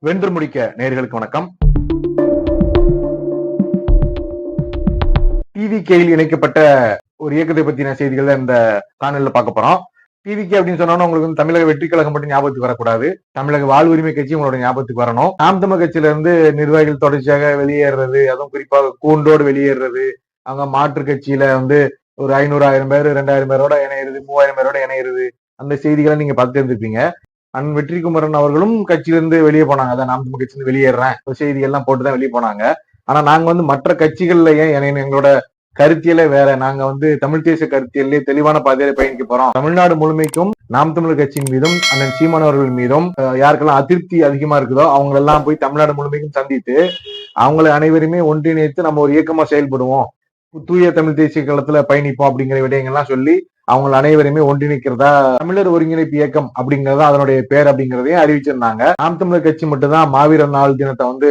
வென்று முடிக்க நேயர்களுக்கு வணக்கம். டிவிகேயில் இணைக்கப்பட்ட ஒரு இயக்கத்தை பத்தின செய்திகள் இந்த காணொலியில பார்க்க போறோம். டிவிகே அப்படின்னு சொன்னோம்னா உங்களுக்கு வந்து தமிழக வெற்றி கழகம் மட்டும் ஞாபகத்துக்கு வரக்கூடாது. தமிழக வாழ்வுரிமை கட்சி உங்களோட ஞாபகத்துக்கு வரணும். நாம் தமிழ் கட்சியில இருந்து நிர்வாகிகள் தொடர்ச்சியாக வெளியேறது, அதுவும் குறிப்பாக கூண்டோடு வெளியேறது, அவங்க மாற்று கட்சியில வந்து ஒரு 500 1000 பேர் 2000 பேரோட இணையிறது, 3000 பேரோட இணையிறது, அந்த செய்திகளை நீங்க பார்த்து இருந்திருப்பீங்க. அண்ணன் வெற்றிக்குமரன் அவர்களும் கட்சியிலிருந்து வெளியே போனாங்க. அதான் நாம் தமிழ் கட்சியிலிருந்து வெளியேறேன் செய்தி எல்லாம் போட்டுதான் வெளியே போனாங்க. ஆனா நாங்க வந்து மற்ற கட்சிகள்ல ஏன் எங்களோட கருத்தியலே வேற. நாங்க வந்து தமிழ் தேசிய கருத்தியலே தெளிவான பாதையில பயணிக்க போறோம். தமிழ்நாடு முழுமைக்கும் நாம் தமிழர் கட்சியின் மீதும் அண்ணன் சீமான் அவர்கள் மீதும் யாருக்கெல்லாம் அதிருப்தி அதிகமா இருக்குதோ அவங்க எல்லாம் போய் தமிழ்நாடு முழுமைக்கும் சந்தித்து அவங்களை அனைவருமே ஒன்றிணைத்து நம்ம ஒரு இயக்கமா செயல்படுவோம், தூய தமிழ் தேசிய களத்துல பயணிப்போம் அப்படிங்கிற விடயங்கள்லாம் சொல்லி அவங்க அனைவருமே ஒன்றிணைக்கிறதா தமிழர் ஒருங்கிணைப்பு இயக்கம் அப்படிங்கறதா அதனுடைய பேர் அப்படிங்கறதையும் அறிவிச்சிருந்தாங்க. நாம் தமிழர் கட்சி மட்டும்தான் மாவீரர் நாள் தினத்தை வந்து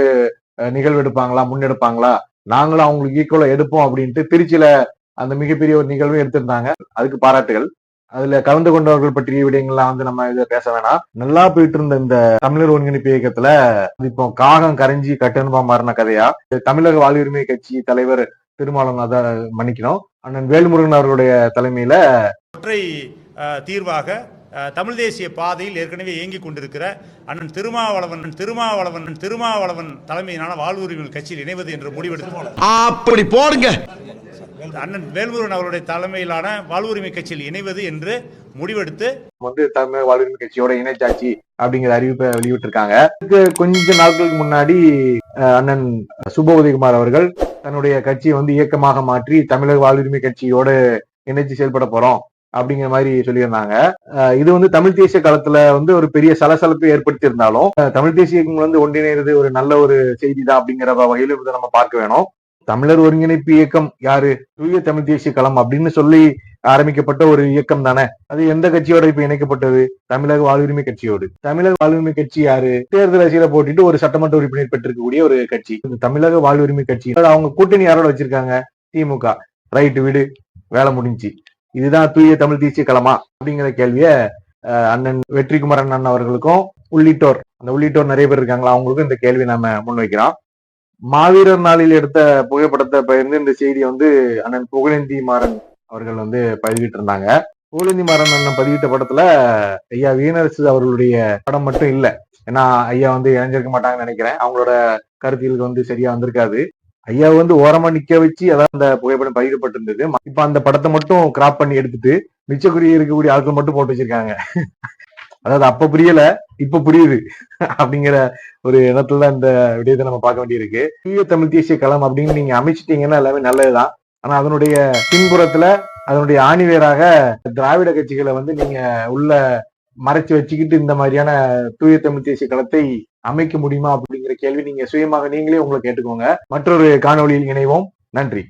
நிகழ்வு எடுப்பாங்களா, முன்னெடுப்பாங்களா, நாங்களும் அவங்களுக்கு ஈக்குவலா எடுப்போம் அப்படின்ட்டு திருச்சியில அந்த மிகப்பெரிய ஒரு நிகழ்வு எடுத்திருந்தாங்க. அதுக்கு பாராட்டுகள். அதுல கலந்து கொண்டவர்கள் பற்றிய விடயங்கள்லாம் வந்து நம்ம இதை பேச வேணாம். நல்லா போயிட்டு இருந்த இந்த தமிழர் ஒருங்கிணைப்பு இயக்கத்துல இப்போ காகம் கரைஞ்சி கட்டணுமா மாறின கதையா. தமிழக வாழ்வுரிமை கட்சி தலைவர் திருமாவளவன் மன்னிக்கணும், அண்ணன் வேல்முருகன் அவர்களுடைய தலைமையில ஒற்றை தீர்வாக தமிழ் தேசிய பாதையில் ஏற்கனவே இயங்கிக் கொண்டிருக்கிற அண்ணன் திருமாவளவன் தலைமையிலான வாழ்வுரிமை கட்சியில் இணைவது என்று முடிவெடுத்து அப்படி போடுங்க. அண்ணன் வேல்முருகன் அவருடைய தலைமையிலான வாழ்வுரிமை கட்சியில் இணைவது என்று முடிவெடுத்து வந்து தமிழக வாழ்வுரிமை கட்சியோட இணைச்சாச்சு அப்படிங்கிற அறிவிப்பை வெளியிட்டிருக்காங்க. கொஞ்ச நாட்களுக்கு முன்னாடி அண்ணன் சுப உதயகுமார் அவர்கள் தன்னுடைய கட்சியை வந்து இயக்கமாக மாற்றி தமிழக வாழ்வுரிமை கட்சியோட இணைச்சு செயல்பட போறோம் அப்படிங்கிற மாதிரி சொல்லியிருந்தாங்க. இது வந்து தமிழ் தேசிய களத்துல வந்து ஒரு பெரிய சலசலப்பை ஏற்படுத்தி இருந்தாலும் தமிழ் தேசிய இயக்கங்கள் வந்து ஒன்றிணைறது ஒரு நல்ல ஒரு செய்தி தான் அப்படிங்கிற வகையில இதை நம்ம பார்க்க வேணும். தமிழர் ஒருங்கிணைப்பு இயக்கம் யாரு? தூய தமிழ் தேசிய களம் அப்படின்னு சொல்லி ஆரம்பிக்கப்பட்ட ஒரு இயக்கம் தானே. அது எந்த கட்சியோட இப்ப இணைக்கப்பட்டது? தமிழக வாழ்வுரிமை கட்சியோடு. தமிழக வாழ்வுரிமை கட்சி யாரு? தேர்தல் அரசியல போட்டுட்டு ஒரு சட்டமன்ற உறுப்பினர் பெற்றிருக்கக்கூடிய ஒரு கட்சி தமிழக வாழ்வுரிமை கட்சி. அவங்க கூட்டணி யாரோட வச்சிருக்காங்க? திமுக. ரைட்டு, விடு, வேலை முடிஞ்சு. இதுதான் தூய தமிழ் தேசிய களமா அப்படிங்கிற கேள்விய அண்ணன் வெற்றிக்குமரன் அண்ணன் அவர்களுக்கும் உள்ளிட்டோர் நிறைய பேர் இருக்காங்களா, அவங்களுக்கும் இந்த கேள்வி நாம முன்வைக்கிறோம். மாவீரர் நாளில் எடுத்த புகைப்படத்தை பகிர்ந்து இந்த செய்தியை வந்து அண்ணன் புகழேந்தி மாறன் அவர்கள் வந்து பதிவிட்டு இருந்தாங்க. புகழேந்தி மாறன் அண்ணன் பதிவிட்ட படத்துல ஐயா வீணரசு அவர்களுடைய படம் மட்டும் இல்ல. ஏன்னா ஐயா வந்து இணைஞ்சிருக்க மாட்டாங்கன்னு நினைக்கிறேன். அவங்களோட கருத்தியலுக்கு வந்து சரியா வந்திருக்காது. ஐயா வந்து ஓரமா நிக்க வச்சு அதான் அந்த புகைப்படம் பதிவிடப்பட்டிருந்தது. இப்ப அந்த படத்தை மட்டும் கிராப் பண்ணி எடுத்துட்டு மிச்சக்குரிய இருக்கக்கூடிய ஆட்கள் மட்டும் போட்டு வச்சிருக்காங்க. அதாவது அப்ப புரியல, இப்ப புரியுது அப்படிங்கிற ஒரு இடத்துல இந்த விடயத்தை நம்ம பார்க்க வேண்டியிருக்கு. தூய தமிழ் தேசிய களம் அப்படின்னு நீங்க அமைச்சிட்டீங்கன்னா எல்லாமே நல்லதுதான். ஆனா அதனுடைய பின்புறத்துல அதனுடைய ஆணிவேராக திராவிட கட்சிகளை வந்து நீங்க உள்ள மறைச்சு வச்சுக்கிட்டு இந்த மாதிரியான தூய தமிழ் தேசிய களத்தை அமைக்க முடியுமா அப்படிங்கிற கேள்வி நீங்க சுயமாக நீங்களே உங்களை கேட்டுக்கோங்க. மற்றொரு காணொளியில் இணைவோம். நன்றி.